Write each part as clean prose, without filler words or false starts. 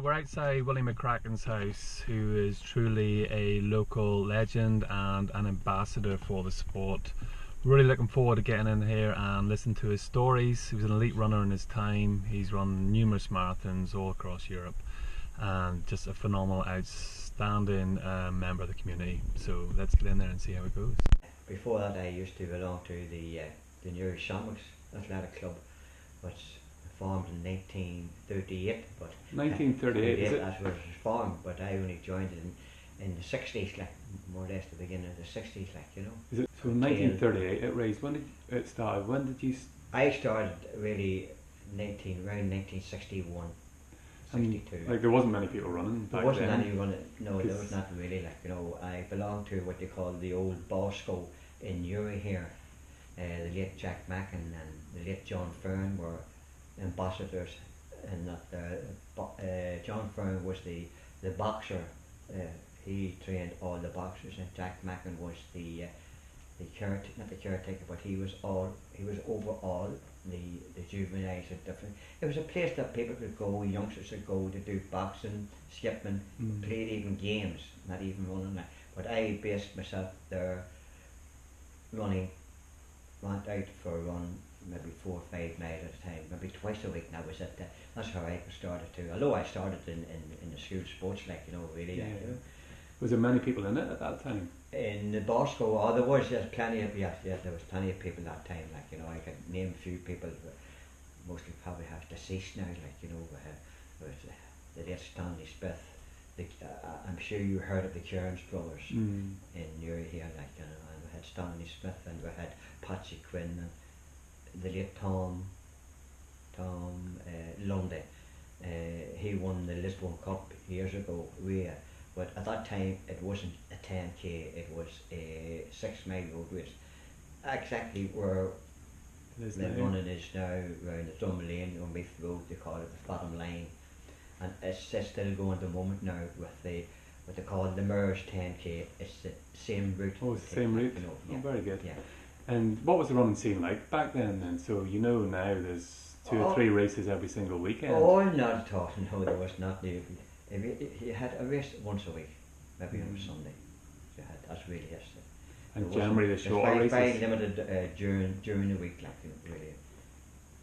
we're outside Willie McCracken's house, who is truly a local legend and an ambassador for the sport. Really looking forward to getting in here and listening to his stories. He was an elite runner in his time. He's run numerous marathons all across Europe, and just a phenomenal, outstanding member of the community. So let's get in there and see how it goes. Before that, I used to belong to the Newry Shamrocks Athletic Club, which formed in 1938. But 1938, is it? That was formed, but I only joined it in the 60s, like more or less the beginning of the 60s, like, you know. Is it so? 1938 it raised. When did it start? When did you? I started really around 1961. 62. Like there wasn't many people running back then. There wasn't any running. No, there was not really. Like, you know, I belonged to what they call the old Bosco in Newry here. The late Jack Mackin and the late John Fern were ambassadors, and that John Fern was the boxer. He trained all the boxers, and Jack Mackin was the caretaker, not the caretaker, but he was over all the juveniles and different. It was a place that people could go, youngsters could go to do boxing, skipping, played even games, not even running. But I based myself there running, went out for a run, maybe 4 or 5 miles at a time, maybe twice a week, and that was it. That's how I started too. Although I started in the school sports, like, you know, really. Yeah. Like, you know. Was there many people in it at that time? In the Bosco, there was plenty of, there was plenty of people that time, like, you know. I could name a few people, but mostly probably have deceased now, like, you know. There was the late Stanley Smith. I'm sure you heard of the Kearns brothers in Newry here, like, you know. And we had Stanley Smith, and we had Patsy Quinn, and the late Tom Lundy. He won the Lisbon Cup years ago. But at that time it wasn't a 10k, it was a 6-mile road race. Exactly where the running is now, around the Drum Lane on Meath Road, they call it the Fathom Line. And it's still going at the moment now with what they call the Mers 10k. It's the same route. Oh, it's the same route? You know, yeah. Oh, very good. Yeah. And what was the running scene like back then? And so, you know, now there's 2 or 3 races every single weekend. Oh, not at all. No, there was not. You had a race once a week, maybe on a Sunday. You had, that's really it. And generally the shorter races? Very limited during the week, like, really.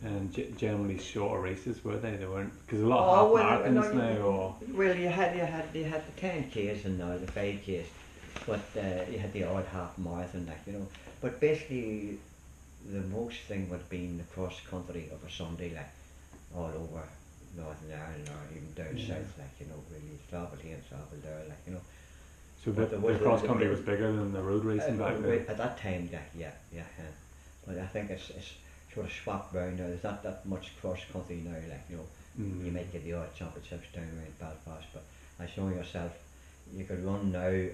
And generally shorter races, were they? They weren't, because a lot of half marathons now. Or well, you had the 10k's and the 5k's, but you had the odd half marathon, like, you know. But basically, the most thing would have been the cross country of a Sunday, like, all over Northern Ireland or even down south, like, you know, really travel here and travel there, like, you know. So the cross country was bigger than the road racing back then? At that time, yeah. But I think it's sort of swapped round now. There's not that much cross country now, like, you know. You might get the odd championships down around Belfast, but as you know yourself, you could run now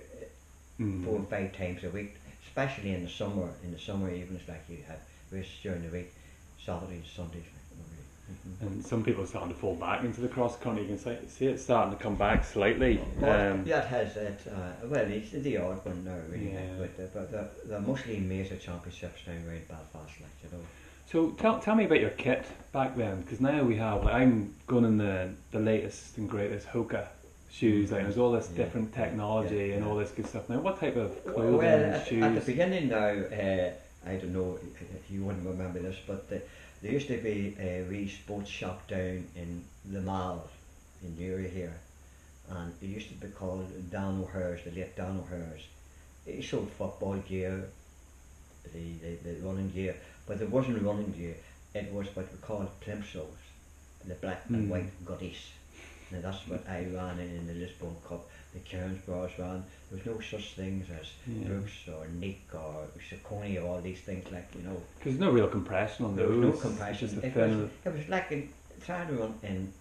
4 or 5 times a week, especially in the summer. In the summer evenings, like, you had races during the week, Saturdays, Sundays. And some people are starting to fall back into the cross country. You can see it's starting to come back slightly. Yeah, it has. Well, it's the odd one now, really. Yeah. But they're mostly major championships down around Belfast, like, you know. So tell me about your kit back then, because now we have, like, I'm going in the latest and greatest Hoka shoes. Like, there's all this different technology and all this good stuff. Now, what type of clothing and shoes? At the beginning now, I don't know if you wouldn't remember this, but there used to be a wee sports shop down in the Mall in Newry here, and it used to be called Dan O'Hare's, the late Dan O'Hare's. He sold football gear, the running gear, but there wasn't running gear. It was what we called plimsolls, the black and white goodies. Now that's what I ran in the Lisbon Cup. The Kearns bras ran. There was no such things as Brooks or Nick or Saucony or all these things, like, you know. Because there's no real compression on those. There was no compression. It was like trying to run in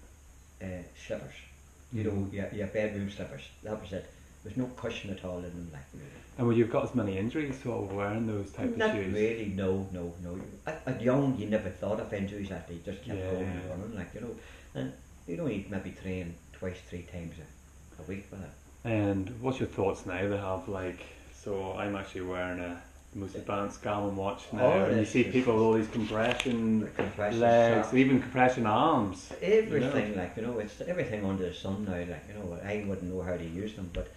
slippers. You know, your bedroom slippers. That was it. There's no cushion at all in them, like, really. And would you have got as many injuries sort of wearing those type of shoes? Not really, no. At young, you never thought of injuries after you just kept going and running, like, you know. And you'd only maybe train 2 or 3 times a week for that. And what's your thoughts now? They have, like, so I'm actually wearing a the most advanced Garmin watch now, Oh, and you it's see just- people with all these compression The compression legs, shafts. even compression arms. Everything, like, you know, it's everything under the sun now, like, you know, I wouldn't know how to use them, but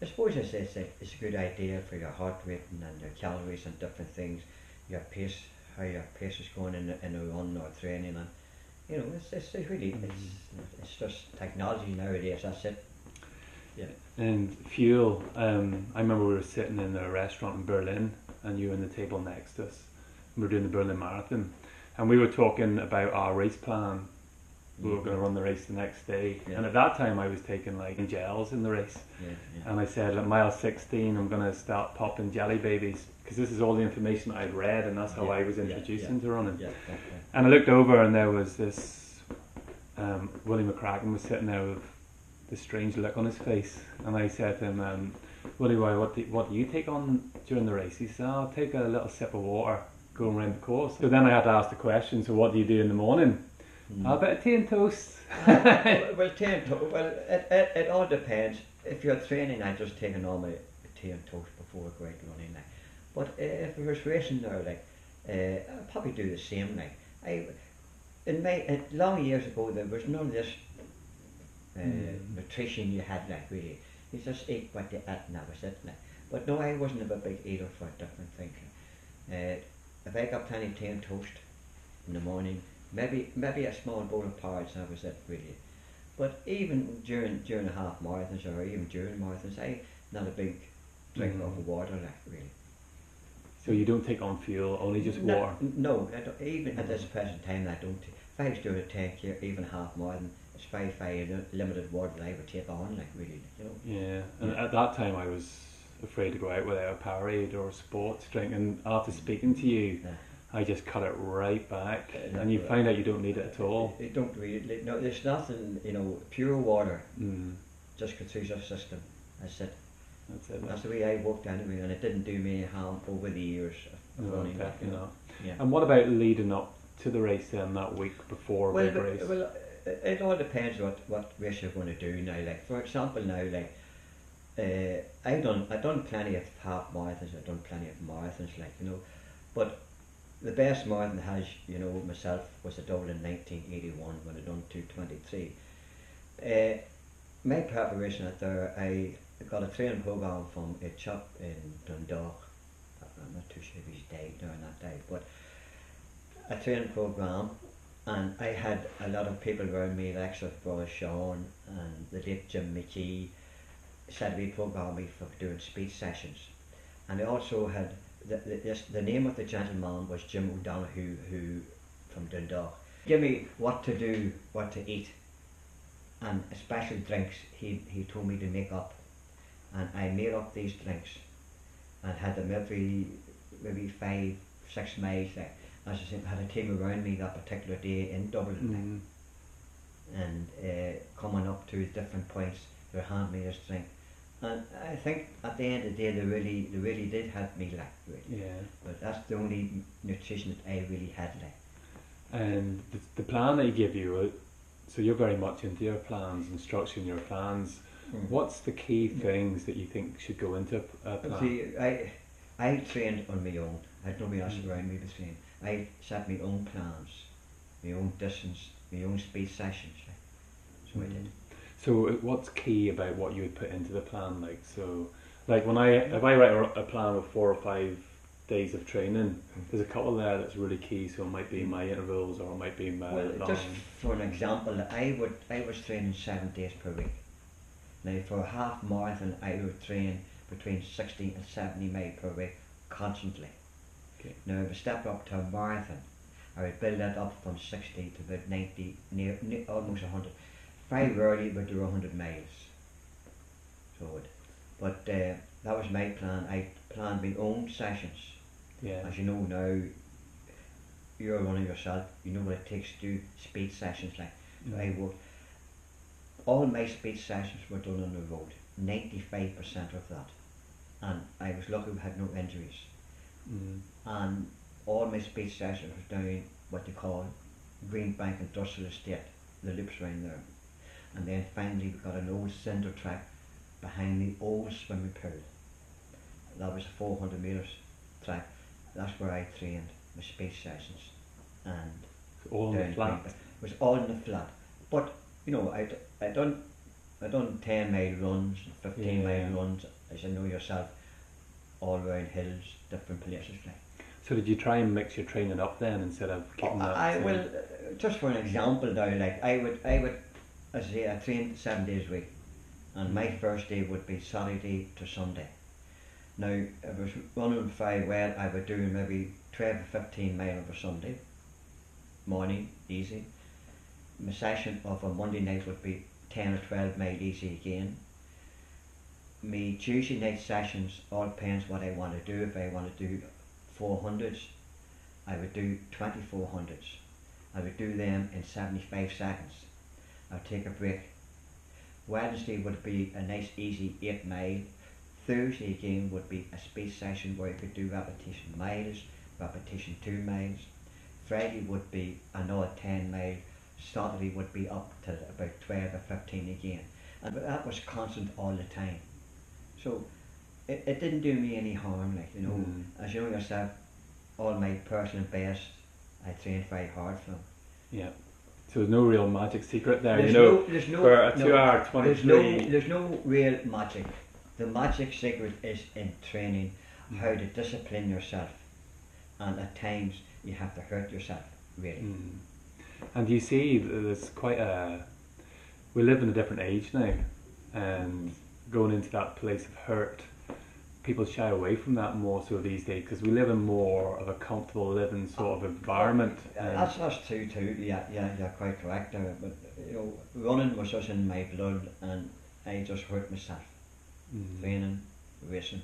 I suppose it's a good idea for your heart rate and your calories and different things, your pace, how your pace is going in a run or training, and, you know, it's really, it's just technology nowadays, that's it. Yeah. And fuel, I remember we were sitting in a restaurant in Berlin, and you were in the table next to us. We were doing the Berlin Marathon, and we were talking about our race plan. We were going to run the race the next day, Yeah. and at that time I was taking like gels in the race, Yeah. and I said at mile 16 I'm going to start popping jelly babies, because this is all the information I'd read, and that's how I was introduced into running. Yeah. And I looked over, and there was this Willie McCracken was sitting there with this strange look on his face, and I said to him, Willie, what do you take on during the race? He said, I'll take a little sip of water going around the course. So then I had to ask the question, so what do you do in the morning? A bit of tea and toast. Well, it all depends. If you're training, I just take a normal tea and toast before I go out running. Like. But if I was racing now, like, I'd probably do the same. Like, long years ago, there was none of this nutrition you had, like, really. You just ate what you ate, and that was it. Like. But no, I wasn't a big eater for different things. If I got plenty of tea and toast in the morning, maybe a small bowl of porridge, that was it, really. But even during the half marathons, or even during marathons, I'm not a big drinker of water, like, really. So you don't take on fuel, only just water? No, I don't, even at this present time I don't. If I was doing a 10K, even half marathon, it's very limited water that I would take on, like, really, you know. Yeah, and at that time I was afraid to go out without a Powerade or a sports drink, and after speaking to you, I just cut it right back, and you find out you don't need it at all. You don't really, no, there's nothing, you know, pure water just goes through your system, that's it. That's it. That's the way I worked anyway, and it didn't do me any harm over the years of running. Definitely not. Yeah. And what about leading up to the race then, that week before a big race? Well, it all depends what race you're going to do now. Like, for example, now, like, I done plenty of half marathons, I've done plenty of marathons, like, you know, but the best marathon has, you know, myself, was a Dublin in 1981 when I done 2:23. My preparation out there, I got a training program from a chap in Dundalk. I'm not too sure if he's died now on that day, but a training program, and I had a lot of people around me, like brother Sean and the late Jim McKee, said we programmed me for doing speed sessions, and I also had the name of the gentleman was Jim O'Donoghue, who from Dundalk. Give me what to do, what to eat, and special drinks he told me to make up, and I made up these drinks and had them every maybe 5-6 miles. Like, as I said, I had a team around me that particular day in Dublin, and coming up to different points, they hand me this drink. And I think at the end of the day, they really did help me, like, really. Yeah. But that's the only nutrition that I really had, like. And the plan they give you, so you're very much into your plans and structuring your plans. What's the key things that you think should go into a plan? See, I trained on my own. I had nobody else around me to train. I set my own plans, my own distance, my own speed sessions. Like. So I did. So what's key about what you would put into the plan? Like, so, like if I write a plan with 4 or 5 days of training, there's a couple there that's really key. So it might be my intervals, or it might be my just for an example, I was training 7 days per week. Now for a half marathon, I would train between 60 and 70 miles per week constantly. Okay. Now if I stepped up to a marathon, I would build that up from 60 to about 90, near almost 100. Very rarely would do 100 miles. So it would. But that was my plan. I planned my own sessions. Yeah. As you know now, you're running yourself, you know what it takes to do speed sessions, like. So I worked. All my speed sessions were done on the road, 95% of that. And I was lucky we had no injuries. And all my speed sessions was down what they call Greenbank Industrial Estate, the loops around there. And then finally we got an old cinder track behind the old swimming pool. That was 400 metres. track. That's where I trained my speech sessions, and All on the down flat. It was all in the flat. But you know, I done 10 mile runs, 15 mile runs, as you know yourself, all around hills, different places. Like. So did you try and mix your training up then instead of keeping that? I will, just for an example now, like I would, as I say, I trained 7 days a week, and my first day would be Saturday to Sunday. Now, if I was running very well, I would do maybe 12 or 15 mile of a Sunday morning, easy. My session of a Monday night would be 10 or 12 mile easy again. My Tuesday night sessions all depends what I want to do. If I want to do 400s, I would do 2400s. I would do them in 75 seconds. I'd take a break. Wednesday would be a nice easy 8 mile. Thursday again would be a speed session where you could do repetition miles, repetition 2 miles. Friday would be another 10 mile. Saturday would be up to about 12 or 15 again. And that was constant all the time. So it didn't do me any harm, like, you know. As you know yourself, all my personal best, I trained very hard for them. Yeah. So there's no real magic secret there, There's you know. there's no, for a 2 hour 23. there's no real magic. The magic secret is in training, how to discipline yourself, and at times you have to hurt yourself, really. And you see, there's quite a. We live in a different age now, and going into that place of hurt, people shy away from that more so these days because we live in more of a comfortable living sort of environment. That's true too. Yeah, you're quite correct there. But you know, running was just in my blood, and I just hurt myself. Training, racing.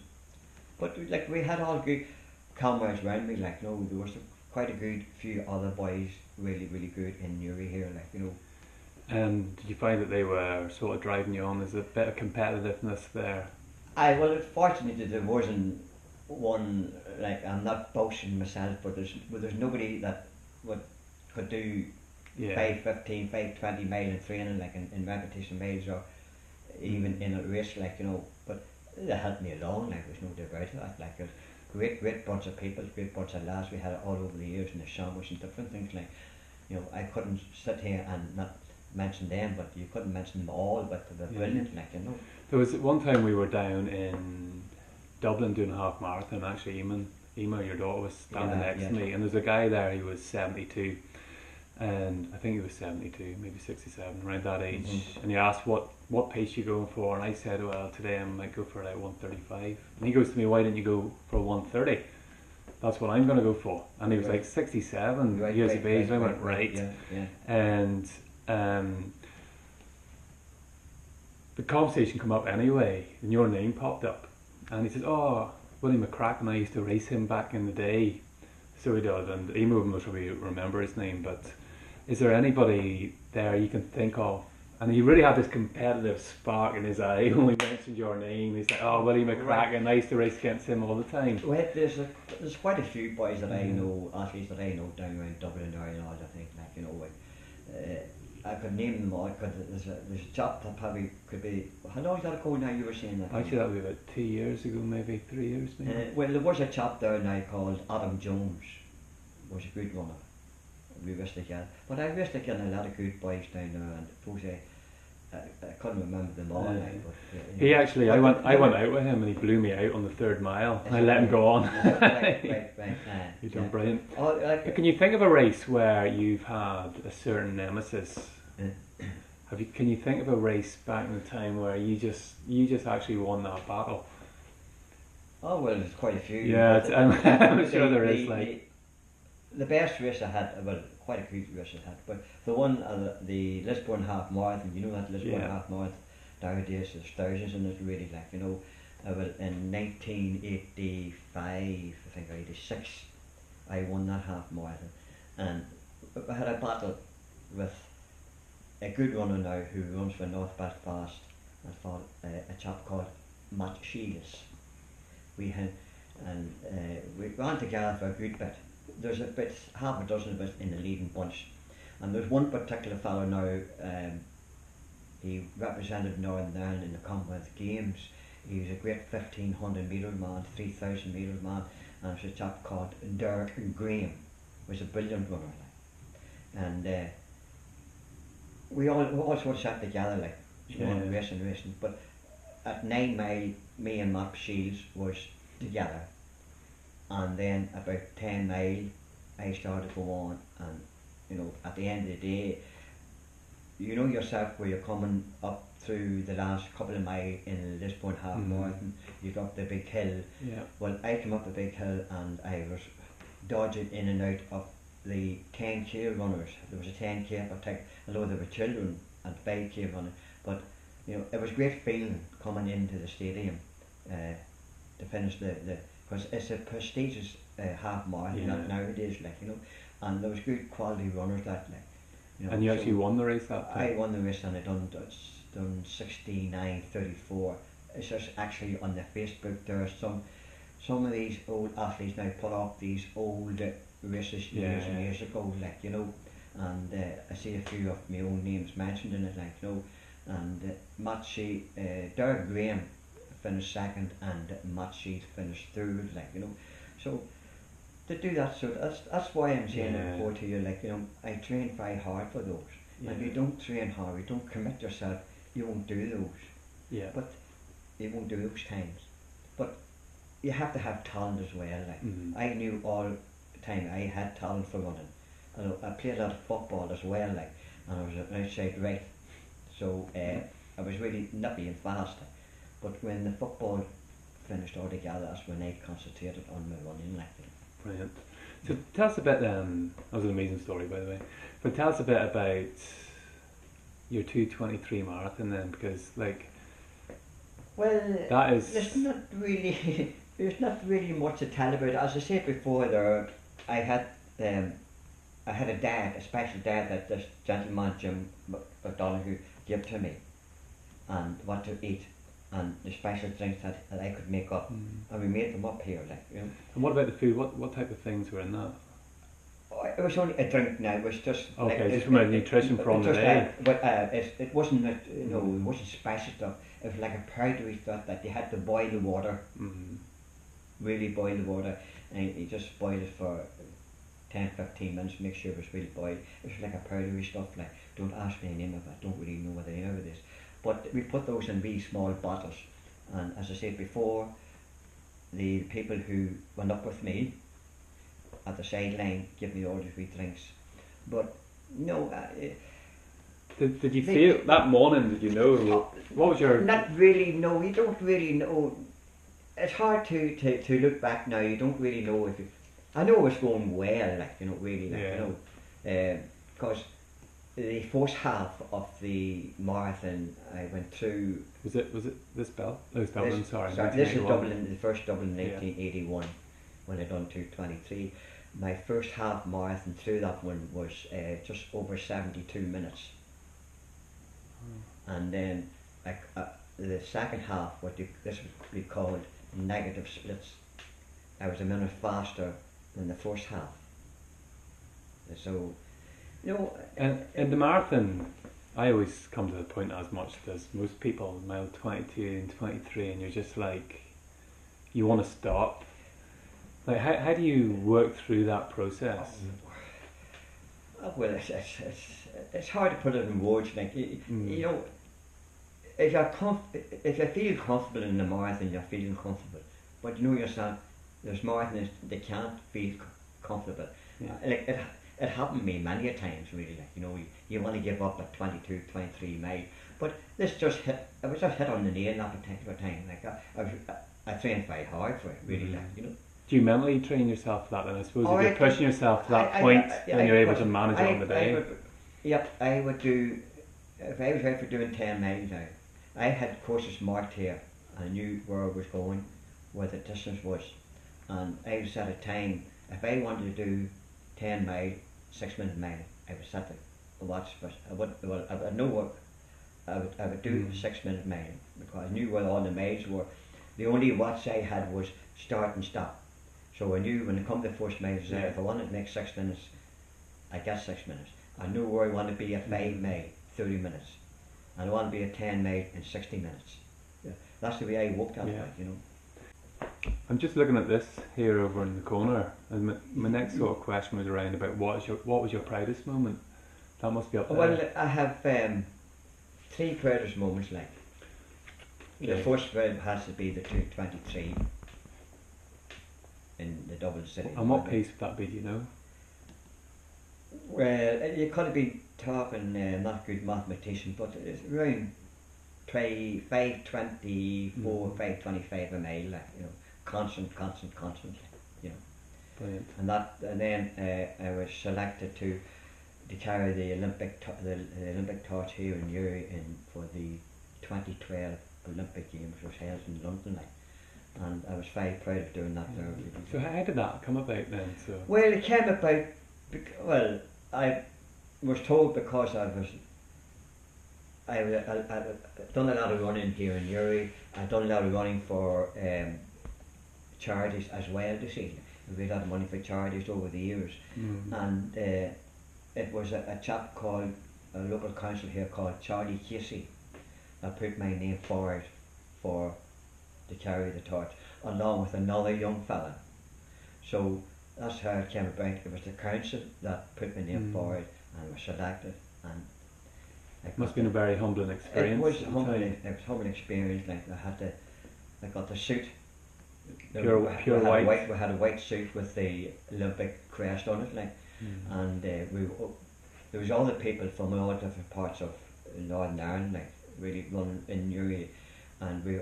But like we had all good comrades around me. Like no, there was quite a good few other boys, really good in Newry here. Like you know. And did you find that they were sort of driving you on? There's a bit of competitiveness there. Well, fortunately there wasn't one, like I'm not boasting myself, but there's nobody that could do 5:15, 5:20 mile in training, like in repetition miles or even in a race, like you know. But they helped me along, like there's no doubt about it. Like a great bunch of people, great bunch of lads we had it all over the years in the shambles and different things. Like you know, I couldn't sit here and not mention them, but you couldn't mention them all, but they were brilliant, like you know. There was one time we were down in Dublin doing a half marathon. Actually, Ema, your daughter, was standing next to me, and there's a guy there. He was 72, and I think he was 72, maybe 67, around that age. And he asked what pace you going for, and I said, well, today I might go for like 135. And he goes to me, why didn't you go for 130? That's what I'm going to go for. And he was like 67 years of age. I went right. And the conversation come up anyway, and your name popped up, and he says, "Oh, Willie McCracken, I used to race him back in the day." So he does, and Emo must probably remember his name. But is there anybody there you can think of? And he really had this competitive spark in his eye when we mentioned your name. He's like, "Oh, Willie McCracken, I used to race against him all the time." Well, there's quite a few boys that I know, athletes that I know down around Dublin or and all. I think, like you know, I could name them all. There's a chap that probably could be. How long is that ago now? You were saying that. Actually, that would be about 2 years ago, maybe 3 years, maybe. Well, there was a chap there now called Adam Jones. Was a good runner. We raced again, but I raced again a lot of good boys down there, and suppose I couldn't remember them all. But, he actually, I went out with him, and he blew me out on the 3rd mile. I let him go on. Right. You've done brilliant. Oh, Can you think of a race where you've had a certain nemesis? Can you think of a race back in the time where you just actually won that battle? Oh well, there's quite a few. Yeah, I'm sure there is. The best race I had, well, quite a few races I had, but the one, the Lisbon half marathon. You know that Lisbon half marathon. Nowadays there's thousands in it, really. Like you know, well, in 1985, I think, or 86, I won that half marathon, and I had a battle with a good runner now who runs for North Belfast, and fought a chap called Matt Shields. We ran together for a good bit. There's about half a dozen of us in the leading bunch, and there's one particular fellow now. He represented Northern Ireland in the Commonwealth Games. He was a great 1500 metre man, 3000 metre man, and there's a chap called Derek Graham, was a brilliant runner, like. And we all sort of sat together, like, racing. But at 9 mile, me and Matt Shields was together, and then about 10 mile, I started to go on, and you know, at the end of the day, you know yourself where you're coming up through the last couple of miles in Lisbon half marathon, you got the big hill. Yeah. Well, I came up the big hill and I was dodging in and out of the 10k runners. There was a 10k attack, although there were children and 5k running, but you know, it was great feeling coming into the stadium to finish the because it's a prestigious half marathon nowadays, like, you know, and there was good quality runners that, like, you know. And you actually won the race that time? I won the race, and I done 69:34. It's just actually on the Facebook. There are some of these old athletes now put up these old races years and years ago, like, you know, and I see a few of my own names mentioned in it, like, you know, and Derek Graham finished second, and Matt Sheet finished third, like, you know. So to do that, so that's why I'm saying it before to you, like, you know, I train very hard for those. And if you don't train hard, you don't commit yourself, you won't do those. Yeah. But you won't do those times. But you have to have talent as well. Like, I knew all the time I had talent for running. And I played a lot of football as well, like, and I was an outside right. So I was really not being fast. But when the football finished altogether, that's when I concentrated on my running, like. Brilliant. So tell us a bit then, that was an amazing story by the way, but tell us a bit about your 2:23 marathon then, because like, well, that is, there's not really much to tell about it. As I said before there, I had a dad, a special dad that this gentleman Jim McDonough gave to me, and what to eat, and the special drinks that I could make up, and we made them up here, like, you know. And what about the food? What type of things were in that? Oh, it was only a drink now. It was just okay, like, just from a nutrition from the day. But it wasn't you know, it wasn't special stuff. It was like a powdery stuff that you had to boil the water, really boil the water, and you just boil it for 10-15 minutes, make sure it was really boiled. It was like a powdery stuff, like, don't ask me the name of it, I don't really know what the name of it is. But we put those in wee small bottles, and as I said before, the people who went up with me at the sideline give me all these wee drinks. But no, did you feel that morning? Did you know what was your? Not really. No, you don't really know. It's hard to look back now. You don't really know if you. I know it was going well, like, you know, really, like, you know, because the first half of the marathon I went through. Was it this bell? Oh, it was Dublin. Sorry, this is Dublin. The first Dublin in 1981, when I done 2:23. My first half marathon through that one was just over 72 minutes, and then like the second half, this would be called negative splits. I was a minute faster than the first half. So, you know. And in the marathon, I always come to the point as much as most people, mile 22 and 23, and you're just like, you want to stop. Like, how do you work through that process? Well, it's hard to put it in words. Like, you know, if you feel comfortable in the marathon, you're feeling comfortable. But you know yourself, there's marathons they can't feel comfortable. Like it happened to me many a times, really. Like, you know, you want to give up at 22, 23 miles, but this just hit. I was just hit on the nail that particular time. Like I trained very hard for it, really. Like, you know. Do you mentally train yourself for that? And I suppose if you're pushing yourself to that point, then you're able to manage it on the day. I would do, if I was out for doing 10 miles now, I had courses marked here, and I knew where I was going, where the distance was, and I would set a time. If I wanted to do 10 mile, 6 minute mile, I would set the watch first. I would know what I would do 6 minute mile, because I knew where all the miles were. The only watch I had was start and stop. So I knew when it come to the first mile, if I wanted to make 6 minutes, I got 6 minutes. I knew where I wanted to be at 5 mile, 30 minutes. And I want to be at 10 mile in 60 minutes. Yeah. That's the way I worked at it, you know. I'm just looking at this here over in the corner, and my next sort of question was around about what was your proudest moment? That must be up there. Well, I have 3 proudest moments. Like the first proud has to be the 223 in the Dublin City. And what pace would that be? Do you know? Well, you could have been talking not good mathematician, but it's around 524, 525 a mile. Like, you know, constant. You know. Brilliant. And then I was selected to carry the Olympic torch here in Uri for the 2012 Olympic Games, which was held in London. Like, and I was very proud of doing that. There. So how did that come about then? So Well, it came about. Well, I was told because I done a lot of running here in Uri. I'd done a lot of running for charities as well. You see, we had a lot of money for charities over the years, and it was a chap called a local council here called Charlie Casey that put my name forward to carry the torch, along with another young fella. So that's how it came about. It was the council that put my name forward and was selected. And it must have been a very humbling experience. It was humbling experience. Like I got the suit. Pure white. We had a white suit with the Olympic crest on it, like, and there was other people from all different parts of Northern Ireland, like, really running in Uri, and we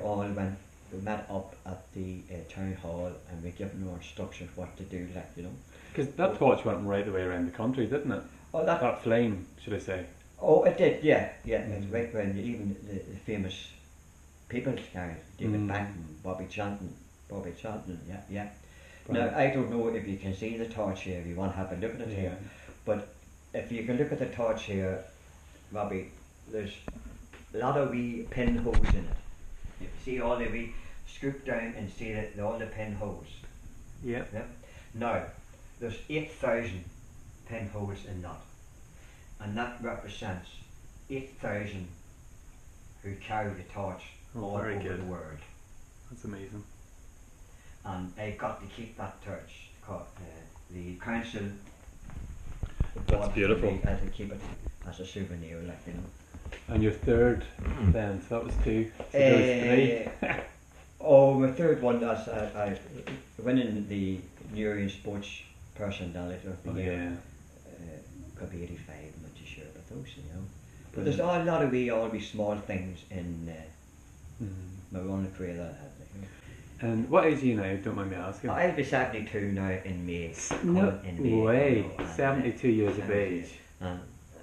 met up at the town hall, and we given our instructions what to do, like, you know. Because that torch went right the way around the country, didn't it? Oh, that flame, should I say? Oh, it did, yeah. It's right around, even the famous people carried, David Banton, Bobby Chanton, yeah. Brilliant. Now, I don't know if you can see the torch here, if you want to have a look at it here, but if you can look at the torch here, Robbie, there's a lot of wee pinholes in it. You see all the wee, scoop down and see all the pinholes. Yeah. Now, there's 8,000 pinholes in that, and that represents 8,000 who carry the torch all over the world. That's amazing. And I got to keep that torch. The council. That's beautiful. I had to keep it as a souvenir, like, you know. And your third, then, so that was 2. So there was 3. Oh, my third one was I winning the Nurian Sports Personality of the Year. Could be 85, I'm not too sure about those, you know. But there's a lot of all these small things in my running career that I had. And what age are you now, don't mind me asking? I'll be 72 now in May. No way, 72 years of age. And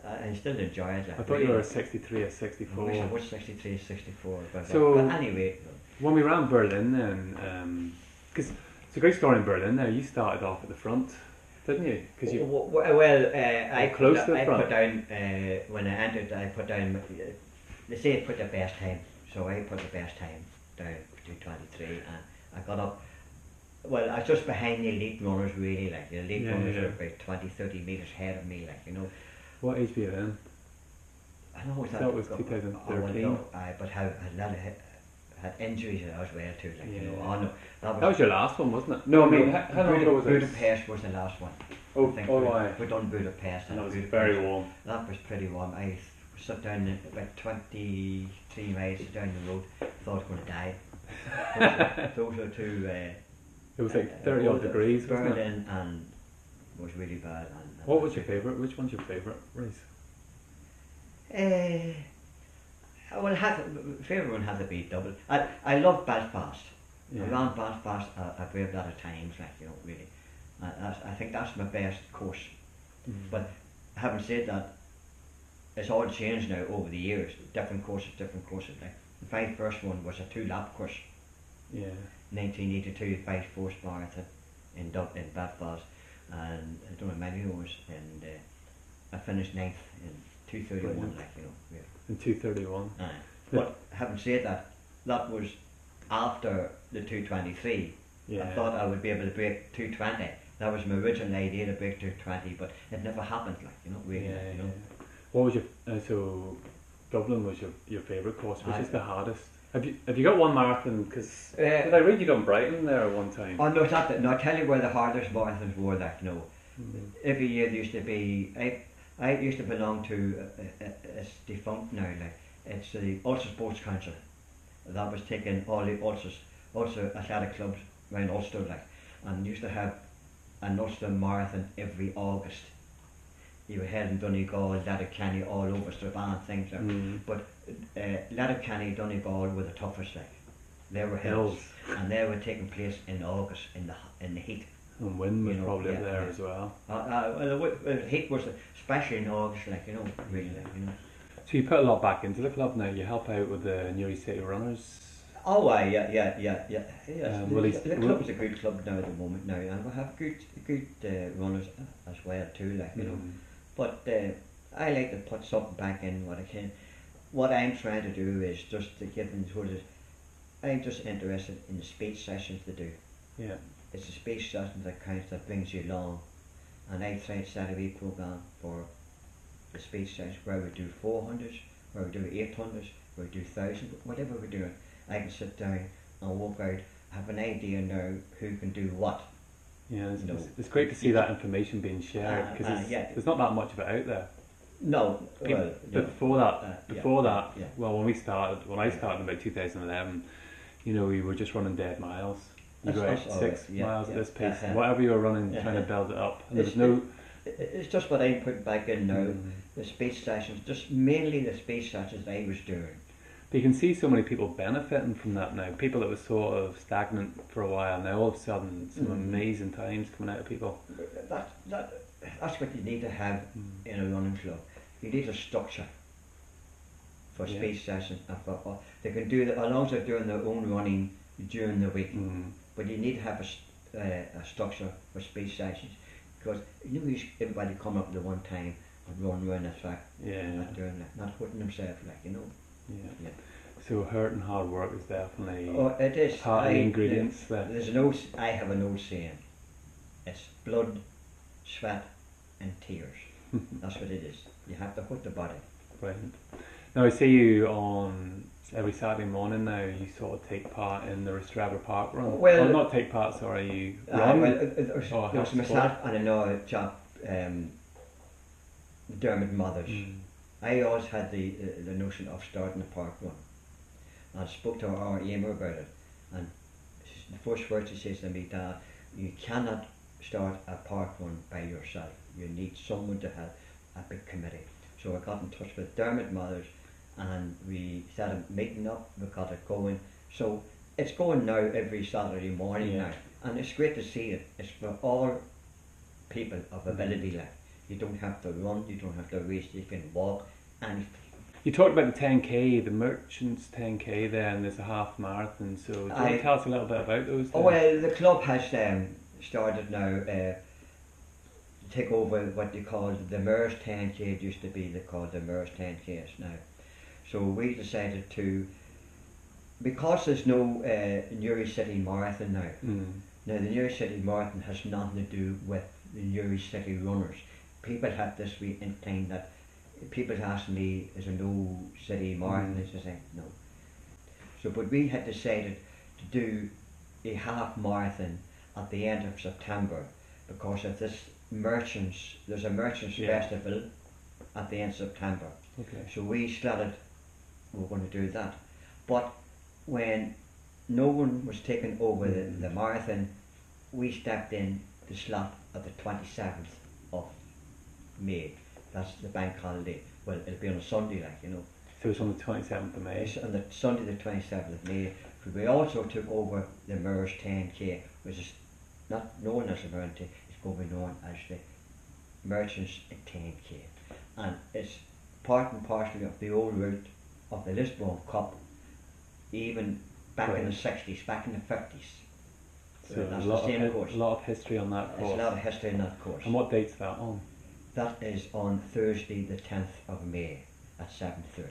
I still enjoy it. Like, I thought you were 63 or 64. I was 63, 64. But anyway. When we ran Berlin then, because it's a great story in Berlin there, you started off at the front, didn't you? Cause you I put down, when I entered, I put down, they say put the best time, so I put the best time down to 23, and I got up. Well, I was just behind the elite runners, really. Like, the elite runners are about 20-30 metres ahead of me, like, you know. What age were you then? I know that was 2013. But had injuries as well too, like, you know. Oh, no, that was your last one, wasn't it? No, I mean, how long ago was it? Budapest was the last one. Why? We done Budapest. And that was very warm. That was pretty warm. I sat down about 23 miles down the road, thought I was going to die. Those are two. It was like 30 odd degrees, wasn't it? Berlin, and it was really bad. And what was your favourite? Which one's your favourite race? Well, favourite one had to be double. I love Belfast. Yeah. Around Belfast, I braved that at times, like, you know, really. I think that's my best course. But having said that, it's all changed now over the years. Different courses. Like, the very first one was a 2-lap course. Yeah. 1982 5 Force Marathon in Belfast, and I don't know many others, and I finished 9th in 2:31, like, you know. Yeah. In 2:31. But having said that, that was after the 2:23. Yeah. I thought I would be able to break 2:20. That was my original idea, to break 2:20, but it never happened, like, you know, really. Yeah, like, you know. What was your so Dublin was your favourite course, which is the hardest. Have you got one marathon? Because did I read you done Brighton there at one time? Oh no, it's not that. No, I'll tell you where the hardest marathons were. Like, you know, every year there used to be. I used to belong to. It's defunct now. Like, it's the Ulster Sports Council. That was taking all the Ulster athletic clubs around Ulster, like, and used to have an Ulster marathon every August. You were held in Donegal, Letterkenny, all over Strabane, things like. But Letterkenny, Donegal were the toughest, like. They were hills, and they were taking place in August in the heat. And wind was probably up there as well. Well, the heat was especially in August, like, you know, really, like, you know. So you put a lot back into the club now. You help out with the Newry City Runners. Oh, yeah. Willie's, the club is a good club now at the moment now, and we have good runners as well too, like, you know. But I like to put something back in what I can. What I'm trying to do is just to give them sort of. I'm just interested in the speech sessions to do. Yeah. It's the speech sessions that counts, that brings you along, and I try to set a wee programme for the speech sessions where we do 400s, where we do 800s, where we do 1000, whatever we're doing. I can sit down and walk out, have an idea now who can do what. Yeah, it's great to see that information being shared, because there's not that much of it out there. No, well, no. Before that, well, when I started in about 2011, you know, we were just running dead miles. You go out 6 miles at this pace, whatever you were running, trying to build it up. And there was no. It's just what I'm putting back in now. The speech sessions, just mainly the speech sessions I was doing. But you can see so many people benefiting from that now. People that were sort of stagnant for a while, now all of a sudden some amazing times coming out of people. That's what you need to have in a running club. You need a structure for speech sessions, and for they can do that as long as they're doing their own running during the week. But you need to have a structure for speech sessions, because you know, everybody come up at one time and run around the track, not doing that, not hurting themselves, like, you know. Yeah. So hurt and hard work is definitely it is part of the ingredients there. I have an old saying. It's blood, sweat and tears. That's what it is. You have to hurt the body. Brilliant. Now I see you on every Saturday morning now. You sort of take part in the Restraver Park run. Well, not take part. Sorry, you run. There's myself and another chap, Dermot Mothers. I always had the notion of starting a park run. And I spoke to our Emer about it, and the first words he says to me, Dad, you cannot start a park run by yourself. You need someone to have a big committee. So I got in touch with Dermot Mothers, and we started meeting up. We got it going. So it's going now every Saturday morning now, and it's great to see it. It's for all people of ability. Like, you don't have to run, you don't have to race, you can walk, anything. You talked about the 10k, the Merchants 10k there, and there's a half marathon. So do you want to tell us a little bit about those? Oh well, the club has started now to take over what they call the Mayor's 10k. It used to be called the Mayor's 10k now. So we decided to, because there's no Newry City Marathon now. Now the Newry City Marathon has nothing to do with the Newry City runners. People have this wee incline that people ask me, is there no city marathon? I say no. So, but we had decided to do a half marathon at the end of September, because of this there's a Merchants Festival at the end of September. Okay. So we started, we're going to do that. But when no one was taking over the marathon, we stepped in the slot of the 27th of May. That's the bank holiday. Well, it'll be on a Sunday, like, you know. So it's on the 27th of May. It's on the Sunday the 27th of May. But we also took over the Mayor's 10k, which is not known as the Mayor's 10k, it's going to be known as the Merchants 10k. And it's part and parcel of the old route of the Lisbon Cup, even back in the 60s, back in the 50s. So that's a lot of history on that course. There's a lot of history on that course. And what date's that on? That is on Thursday the 10th of May at 7:30.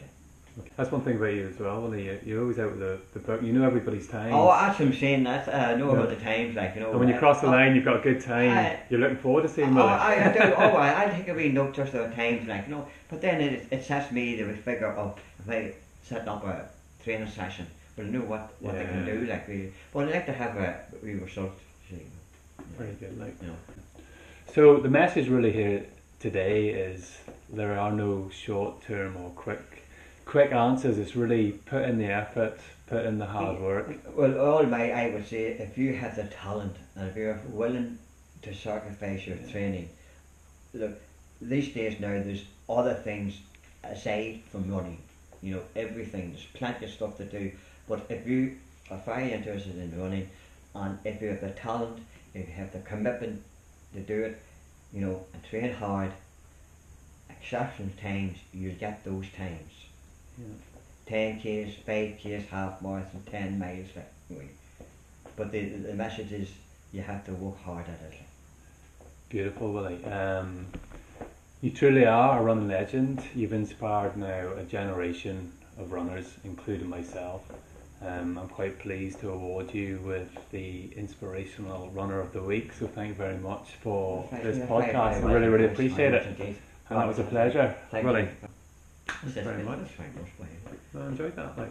Okay. That's one thing about you as well, Willie. You're always out with the book. You know everybody's times. Oh, that's what I'm saying. That's, I know about the times, like, you know. And when you cross the line, you've got a good time. You're looking forward to seeing Willie. I do. I take a wee note just of the times, like, you know. But then it sets me the figure of if I set up a training session, we'll know what they can Yeah. do. Like we, but I'd like to have a wee result. Very good. Like. You know. So the message really here today is there are no short-term or quick answers. It's really put in the effort, put in the hard work. Well, I would say, if you have the talent and if you're willing to sacrifice your training, look, these days now there's other things aside from running. You know, everything. There's plenty of stuff to do. But if you are very interested in running, and if you have the talent, if you have the commitment to do it, you know, and train hard, exceptional times, you'll get those times. Yeah. 10Ks, 5Ks, half marathon, 10 miles. But the message is you have to work hard at it. Beautiful, Willie. You truly are a running legend. You've inspired now a generation of runners, including myself. I'm quite pleased to award you with the Inspirational Runner of the Week. So thank you very much for this podcast. I really appreciate it. And that was a pleasure. Thank Willie. you. Thanks very much. I enjoyed that.